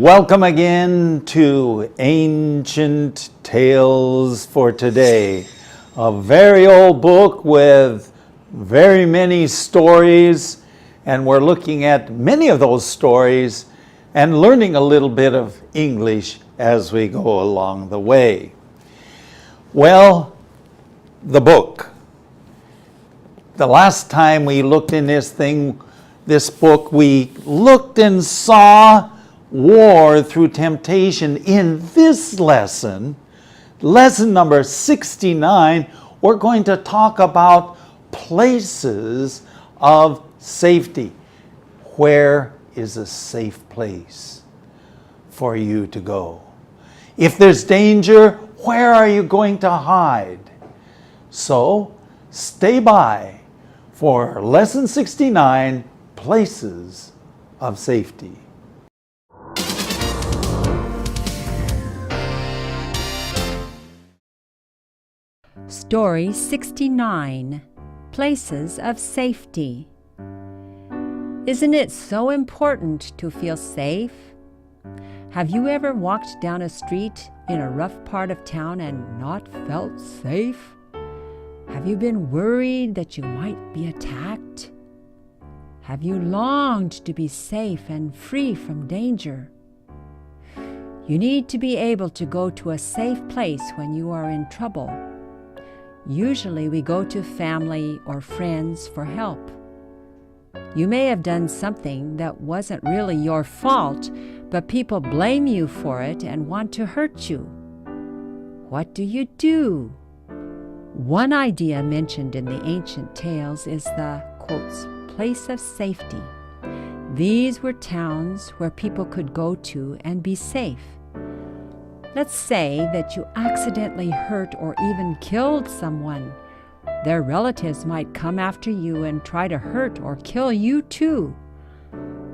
Welcome again to Ancient Tales for Today, a very old book with very many stories, and we're looking at many of those stories and learning a little bit of English as we go along the way. Well, the book. The last time we looked in this book, we looked and saw war through temptation. In this lesson number 69, we're going to talk about places of safety. Where is a safe place for you to go? If there's danger, where are you going to hide? So, stay by for lesson 69, places of safety. Story 69, Places of Safety. Isn't it so important to feel safe? Have you ever walked down a street in a rough part of town and not felt safe? Have you been worried that you might be attacked? Have you longed to be safe and free from danger? You need to be able to go to a safe place when you are in trouble. Usually we go to family or friends for help. You may have done something that wasn't really your fault, but people blame you for it and want to hurt you. What do you do? One idea mentioned in the ancient tales is the, quotes, place of safety. These were towns where people could go to and be safe. Let's say that you accidentally hurt or even killed someone. Their relatives might come after you and try to hurt or kill you too.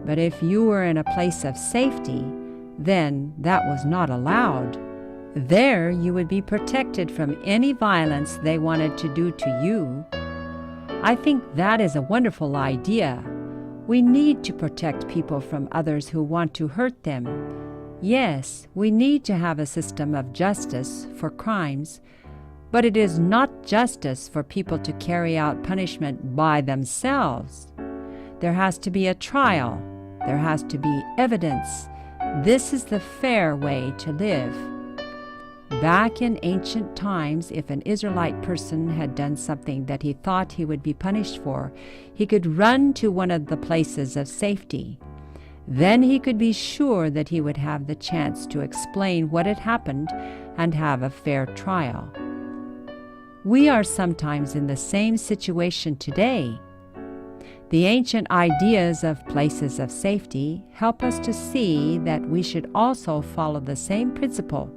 But if you were in a place of safety, then that was not allowed. There you would be protected from any violence they wanted to do to you. I think that is a wonderful idea. We need to protect people from others who want to hurt them. Yes, we need to have a system of justice for crimes, but it is not justice for people to carry out punishment by themselves. There has to be a trial. There has to be evidence. This is the fair way to live. Back in ancient times, if an Israelite person had done something that he thought he would be punished for, he could run to one of the places of safety. Then he could be sure that he would have the chance to explain what had happened and have a fair trial. We are sometimes in the same situation today. The ancient ideas of places of safety help us to see that we should also follow the same principle.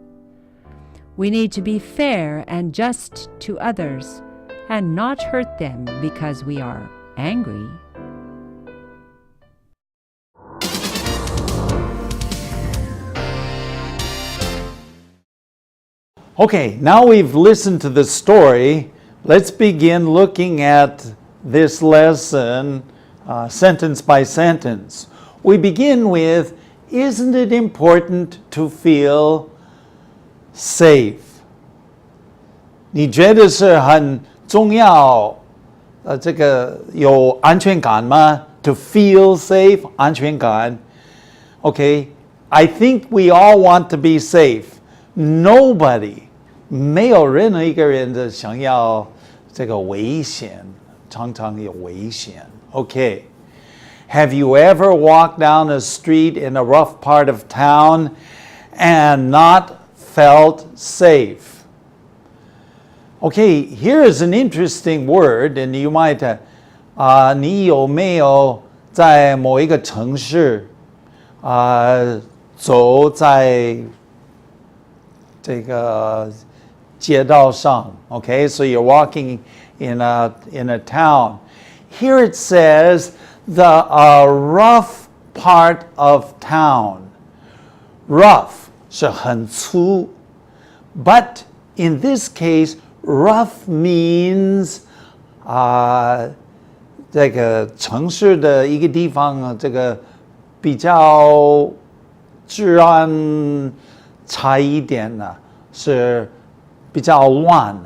We need to be fair and just to others and not hurt them because we are angry. Okay, now we've listened to the story. Let's begin looking at this lesson sentence by sentence. We begin with, isn't it important to feel safe? 你觉得是很重要这个有安全感吗？ To feel safe, 安全感。Okay, I think we all want to be safe. Nobody, 没有任何一个人的想要这个危险，常常有危险。Okay, have you ever walked down a street in a rough part of town and not felt safe? Okay, here is an interesting word, and you might, 你有没有在某一个城市走在这个街道上 Okay, so you're walking in a town. Here it says the rough part of town. Rough 是很粗 but in this case, rough means 这个城市的一个地方这个比较治安差一点呢，是比较乱。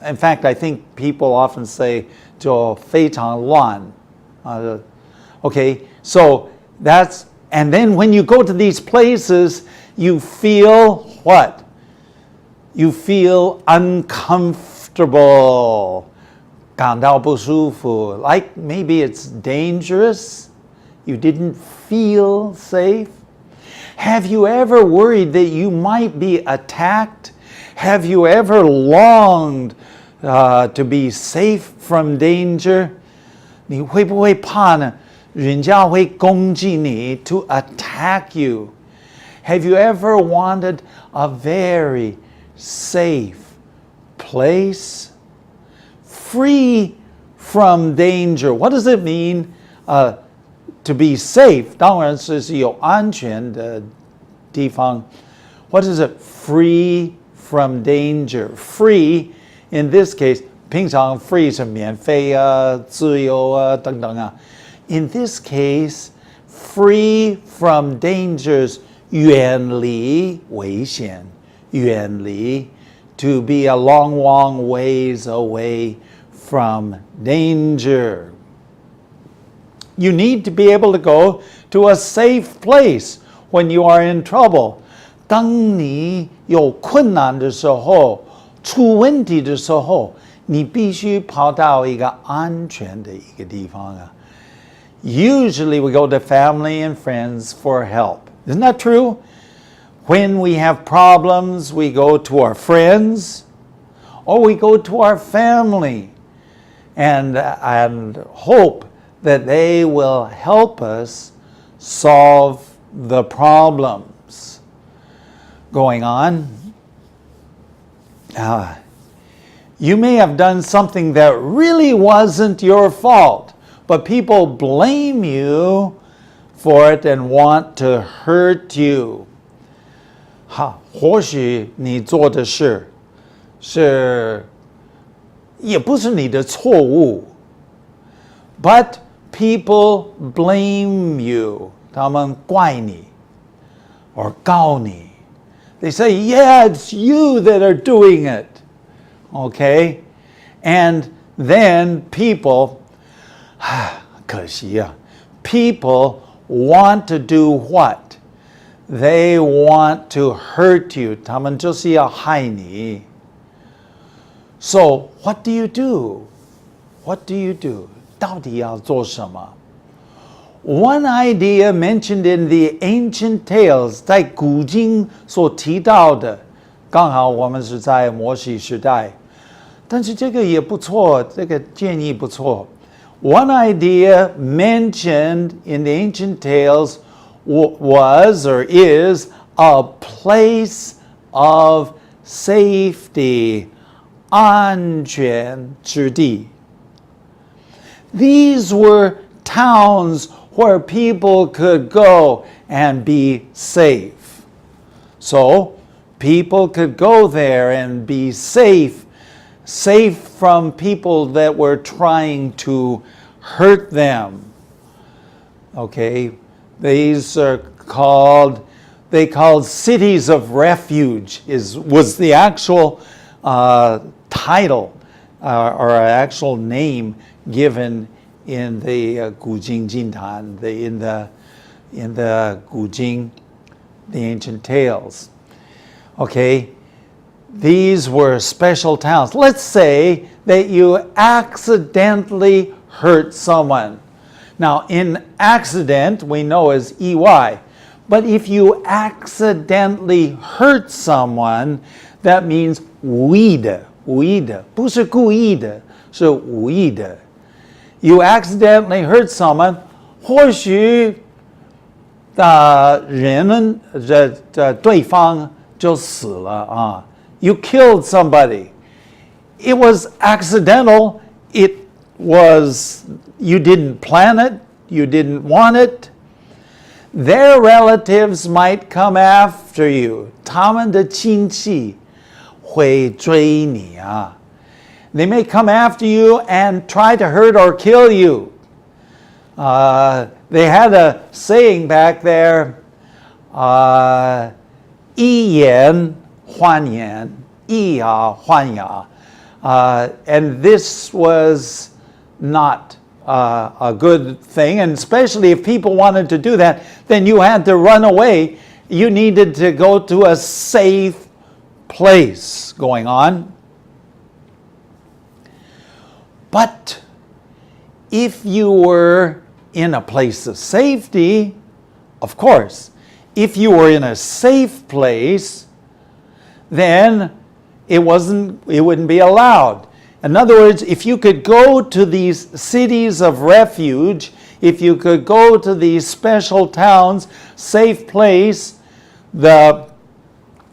In fact, I think people often say 就非常乱。Okay, so that's, and then when you go to these places, you feel what? You feel uncomfortable. 感到不舒服. Like maybe it's dangerous. You didn't feel safe. Have you ever worried that you might be attacked? Have you ever longed to be safe from danger? 你会不会怕呢？人家会攻击你 to attack you. Have you ever wanted a very safe place? Free from danger. What does it mean to be safe? 当然是有安全的地方. What is it? Free from danger. Free, in this case, 平常 free 是免费啊、自由啊等等啊。In this case, free from dangers, 远离危险，远离 to be a long, long ways away from danger. You need to be able to go to a safe place when you are in trouble. 当你有困难的时候，出问题的时候，你必须跑到一个安全的一个地方啊。Usually we go to family and friends for help. Isn't that true? When we have problems, we go to our friends or we go to our family and hope that they will help us solve the problems going on. You may have done something that really wasn't your fault, but people blame you for it and want to hurt you. 或许你做的事也不是你的错误 but people blame you. 他们怪你 or 告你 They say, yeah, it's you that are doing it. Okay? And then people, 可惜啊, people want to do what? They want to hurt you. 他们就是要害你. So, what do you do? What do you do? 到底要做什么? One idea mentioned in the ancient tales, 在古经所提到的，刚好我们是在摩西时代，但是这个也不错，这个建议不错。One idea mentioned in the ancient tales was or is a place of safety, 安全之地. These were towns where people could go and be safe. So, people could go there and be safe from people that were trying to hurt them. Okay, these are called cities of refuge was the actual title or actual name given in the 古今经谈 in the 古经 the ancient tales. Okay, these were special towns. Let's say that you accidentally hurt someone. Now, in accident, we know as EY. But if you accidentally hurt someone, that means 无意的，不是故意的，是无意的。You accidentally hurt someone, 或许对方就死了啊。You killed somebody. It was accidental. You didn't plan it. You didn't want it. Their relatives might come after you. 他们的亲戚会追你啊。They may come after you and try to hurt or kill you. They had a saying back there, 一言欢言, 以牙还牙. And this was not a good thing, and especially if people wanted to do that, then you had to run away. You needed to go to a safe place going on. But if you were in a place of safety, of course, if you were in a safe place, then it wouldn't be allowed. In other words, if you could go to these cities of refuge, if you could go to these special towns, safe place, the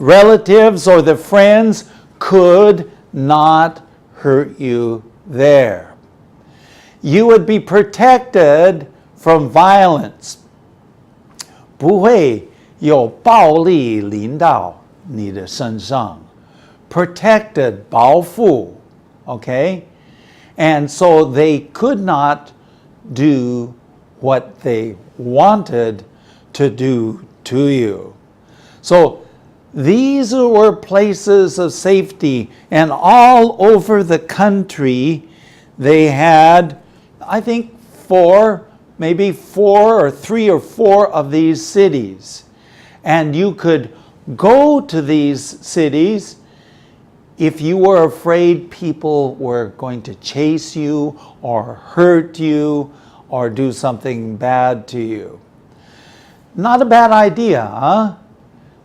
relatives or the friends could not hurt you there. You would be protected from violence. 不会有暴力临到你的身上. Protected, 保护, okay? And so they could not do what they wanted to do to you. So these were places of safety, and all over the country they had, I think, maybe four or three or four of these cities. And you could go to these cities if you were afraid people were going to chase you or hurt you or do something bad to you. Not a bad idea, huh?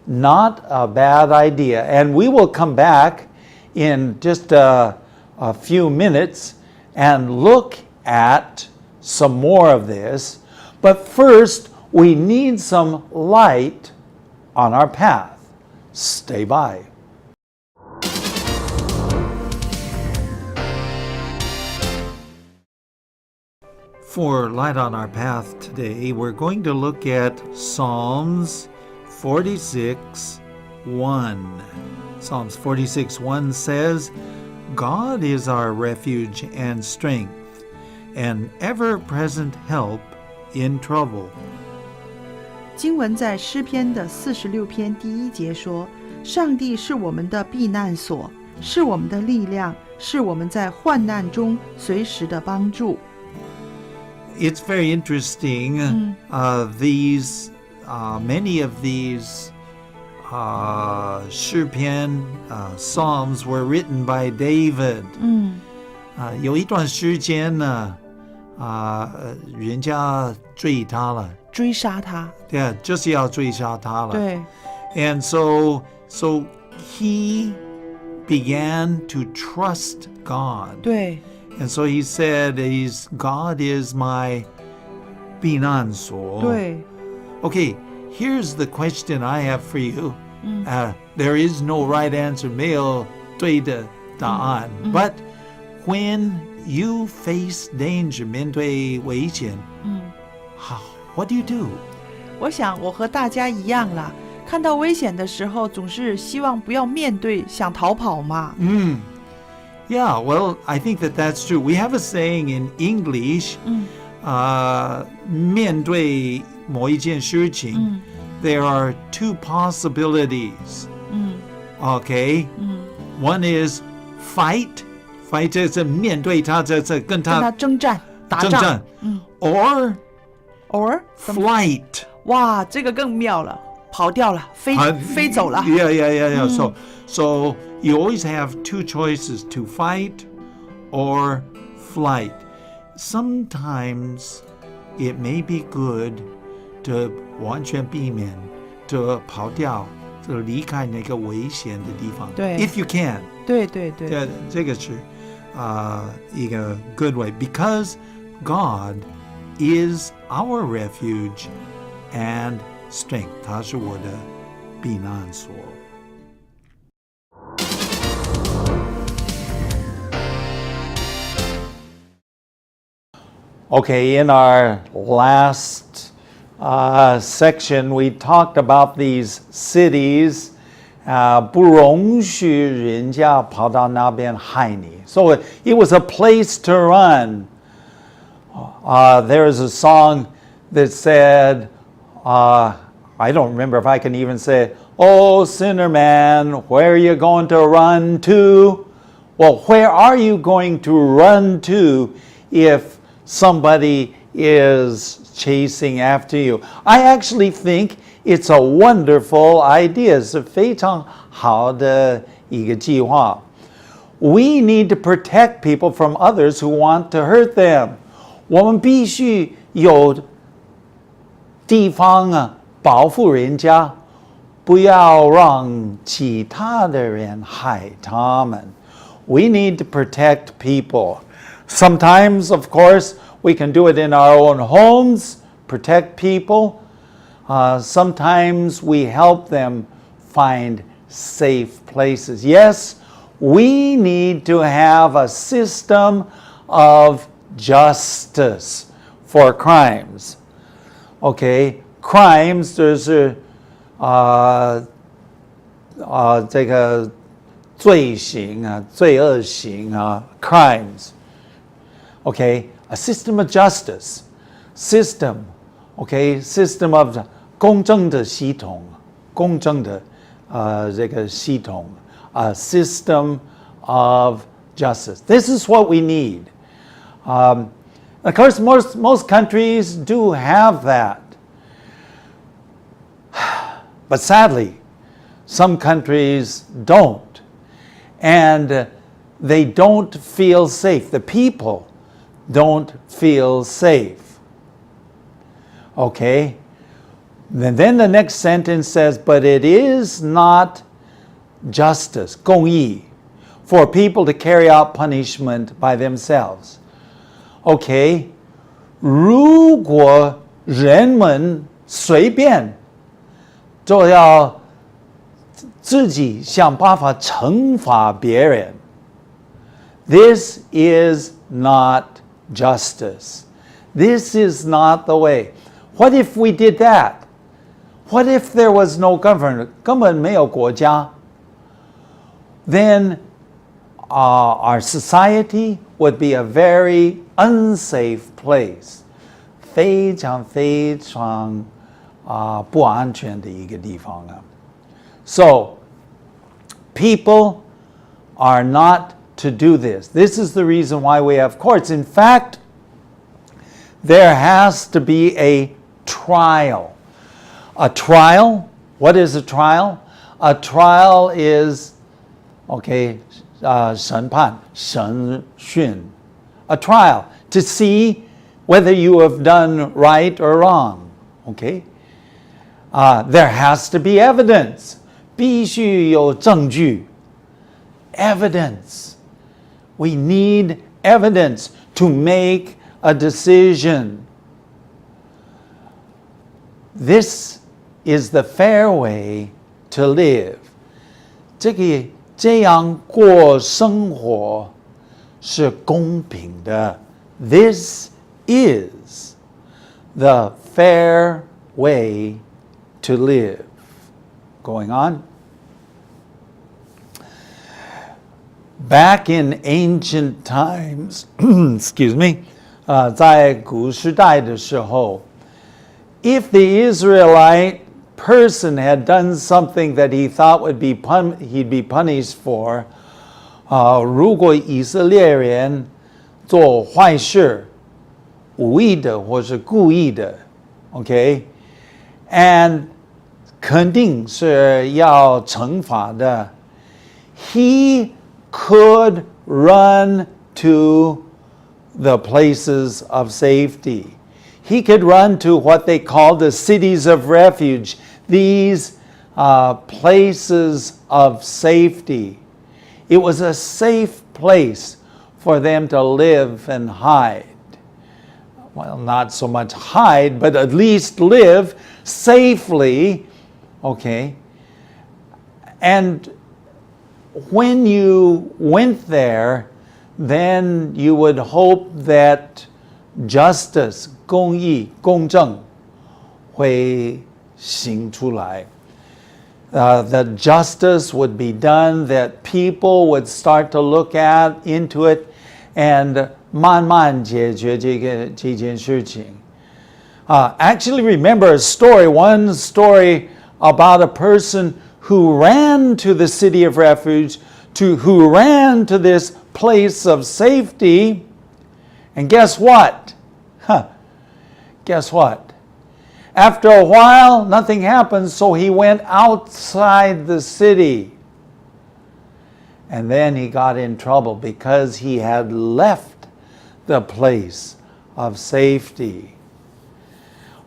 Not a bad idea. And we will come back in just a few minutes and look at some more of this. But first, we need some light on our path. Stay by. For Light on Our Path today, we're going to look at Psalms 46:1. Psalms 46:1 says, God is our refuge and strength, an ever-present help in trouble. 经文在诗篇的46篇第1节说，上帝是我们的避难所，是我们的力量，是我们在患难中随时的帮助。It's very interesting. Many of these 诗篇 Psalms were written by David. 有一段时间呢，人家追他了，追杀他。对，就是要追杀他了。对。And so he began to trust God. 对。And so he said, God is my 避难所. 对。 Okay, here's the question I have for you. There is no right answer, 没有对的答案. But when you face danger, 面对危险, what do you do? 我想我和大家一样啦，看到危险的时候，总是希望不要面对，想逃跑嘛。Yeah, well, I think that's true. We have a saying in English, 面对某一件事情, there are two possibilities. Okay? One is fight. Fight is 面对他，跟他征战，打仗。Or flight. 哇，这个更妙了，跑掉了，飞走了。Yeah. So you always have two choices, to fight or flight. Sometimes it may be good to 完全避免 to 跑掉，就离开那个危险的地方。对 ，if you can。对。这个是一个 good way, because God is our refuge and strength. 他是我的避难所。Okay, in our last section, we talked about these cities. 不容许人家跑到那边害你. So it was a place to run. There is a song that said, I don't remember if I can even say, "Oh, sinner man, where are you going to run to?" Well, where are you going to run to if somebody is chasing after you? I actually think it's a wonderful idea. 是非常好的一个计划。We need to protect people from others who want to hurt them. 我们必须有地方啊，保护人家，不要让其他的人害他们。We need to protect people. Sometimes, of course, we can do it in our own homes, protect people. Sometimes we help them find safe places. Yes, we need to have a system of justice for crimes. Okay, crimes 就是这个罪行啊，罪恶行啊 crimes. Okay, a system of justice. System, okay, system of 公正的系统，公正的这个系统。A system of justice. This is what we need. Of course, most countries do have that. But sadly, some countries don't. And they don't feel safe. The people don't feel safe. Okay? And then the next sentence says, but it is not justice, 公义, for people to carry out punishment by themselves. Okay? 如果人们随便就要自己想办法惩罚别人, this is not justice. This is not the way. What if we did that? What if there was no government? 根本没有国家. Then our society would be a very unsafe place. 非常非常不安全的一个地方啊。So, people are not to do this. This is the reason why we have courts. In fact, there has to be a trial. A trial, what is a trial? A trial is, okay, 审判, 审讯. A trial, to see whether you have done right or wrong. Okay? There has to be evidence. 必须有证据. Evidence. We need evidence to make a decision. This is the fair way to live. 这样过生活是公平的. This is the fair way to live. Going on. Back in ancient times, excuse me, 在古时代的时候, if the Israelite person had done something that he thought he'd be punished for, 如果以色列人做坏事，无意的或是故意的 okay, and 肯定是要惩罚的, he could run to the places of safety. He could run to what they called the cities of refuge, these places of safety. It was a safe place for them to live and hide. Well, not so much hide, but at least live safely. Okay? And when you went there, then you would hope that justice, 公义, 公正, 会行出来. That justice would be done, that people would start to look into it, and 慢慢解决这件事情. Actually, remember a story, one story about a person who ran to the city of refuge, who ran to this place of safety. And guess what? Guess what? After a while, nothing happened, so he went outside the city. And then he got in trouble because he had left the place of safety.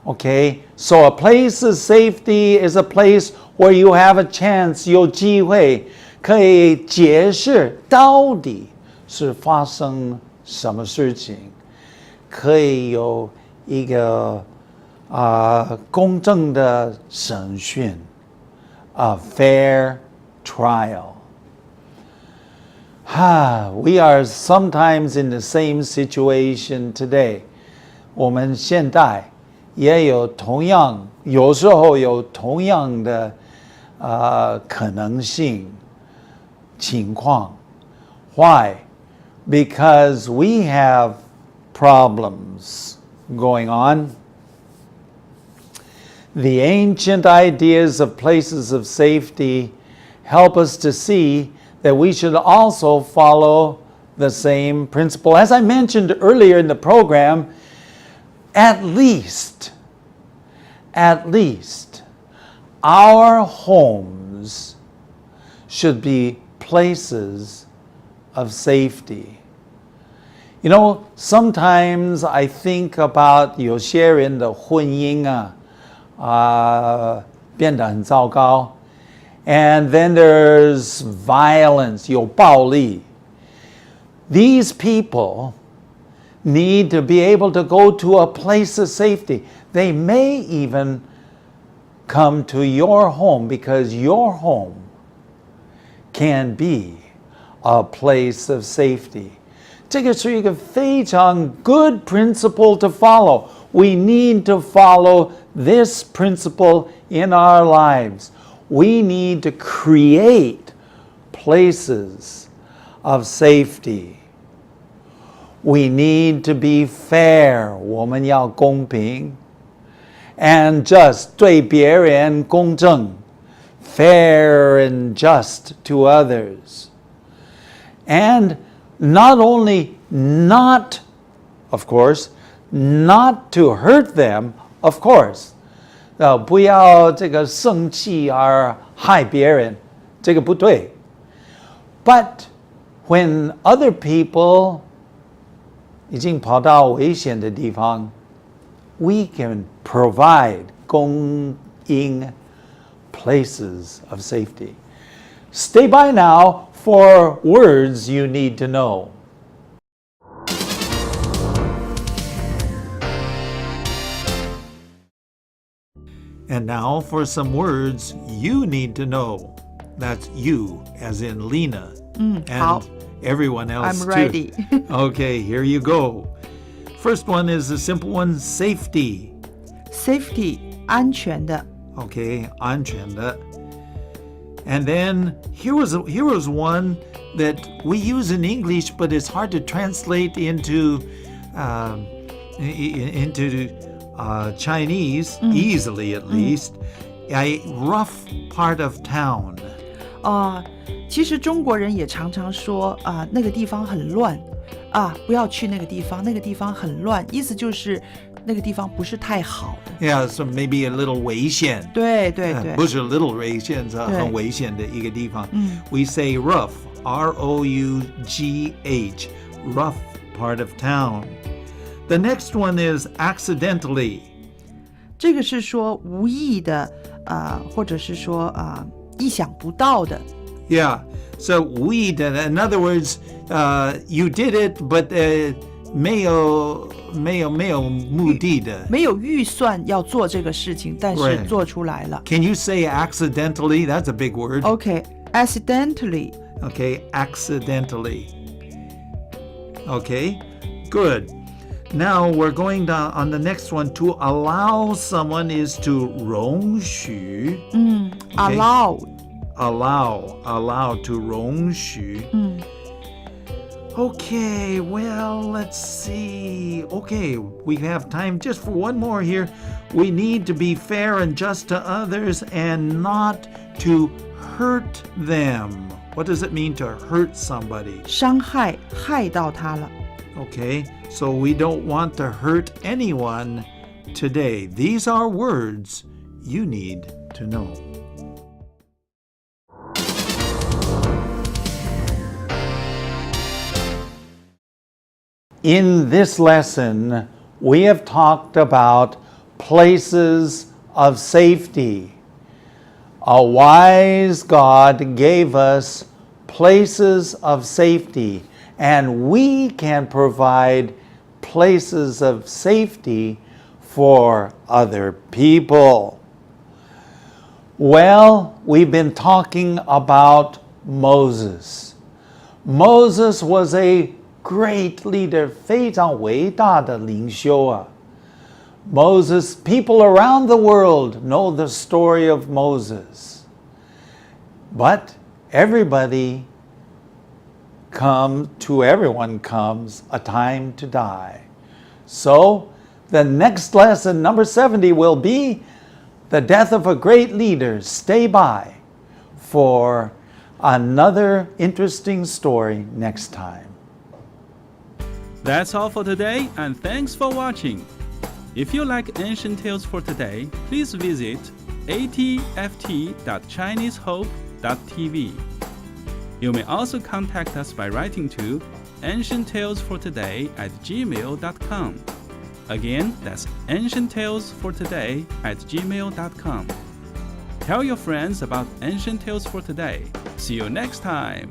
Okay, so a place of safety is a place where you have a chance, 有机会可以解释到底是发生什么事情，可以有一个公正的审讯 a fair trial. We are sometimes in the same situation today. 我们现在也有有时候有同样的可能性情况。Why? Because we have problems going on. The ancient ideas of places of safety help us to see that we should also follow the same principle. As I mentioned earlier in the program, at least, our homes should be places of safety. You know, sometimes I think about 有些人的婚姻变得很糟糕。And then there's violence, 有暴力. These people need to be able to go to a place of safety. They may even come to your home because your home can be a place of safety. 这个是一个非常 good principle to follow. We need to follow this principle in our lives. We need to create places of safety. We need to be fair. 我们要公平 and just 对别人公正 fair and just to others. And not only not, of course, not to hurt them, of course. 不要这个生气而害别人，这个不对。But when other people 已经跑到危险的地方 we can provide 供应 places of safety. Stay by now for words you need to know. And now for some words you need to know. That's you, as in Lena. And 好 everyone else I'm too. ready. Okay, here you go. First one is a simple one, safety. Safety 安全的 Okay, 安全的. And then here was one that we use in English, but it's hard to translate into Chinese, easily at least. A rough part of town. 其实中国人也常常说那个地方很乱不要去那个地方，那个地方很乱，意思就是那个地方不是太好的。Yeah, so maybe a little 危险。对对对。不是 little 危险，是很危险的一个地方。We say rough, R-O-U-G-H, rough part of town. The next one is accidentally. 这个是说无意的或者是说意想不到的。Yeah, so we did. In other words, you did it, but 没有目的的。没有预算要做这个事情，但是做出来了。Can you say accidentally? That's a big word. Okay, accidentally. Okay, accidentally. Okay, good. Now we're going down on the next one. To allow someone is to 容许。Allow. Allow to 容许。Okay, well, let's see. Okay, we have time just for one more here. We need to be fair and just to others and not to hurt them. What does it mean to hurt somebody? 伤害，害到他了。 Okay, so we don't want to hurt anyone today. These are words you need to know. In this lesson, we have talked about places of safety. A wise God gave us places of safety, and we can provide places of safety for other people. Well, we've been talking about Moses. Moses was a great leader, 非常伟大的领袖啊。Moses, people around the world know the story of Moses. But everyone comes a time to die. So the next lesson, number 70, will be the death of a great leader. Stay by for another interesting story next time. That's all for today, and thanks for watching. If you like Ancient Tales for Today, please visit atft.chinesehope.tv. You may also contact us by writing to ancienttalesfortoday@gmail.com. Again, that's ancienttalesfortoday@gmail.com. Tell your friends about Ancient Tales for Today. See you next time.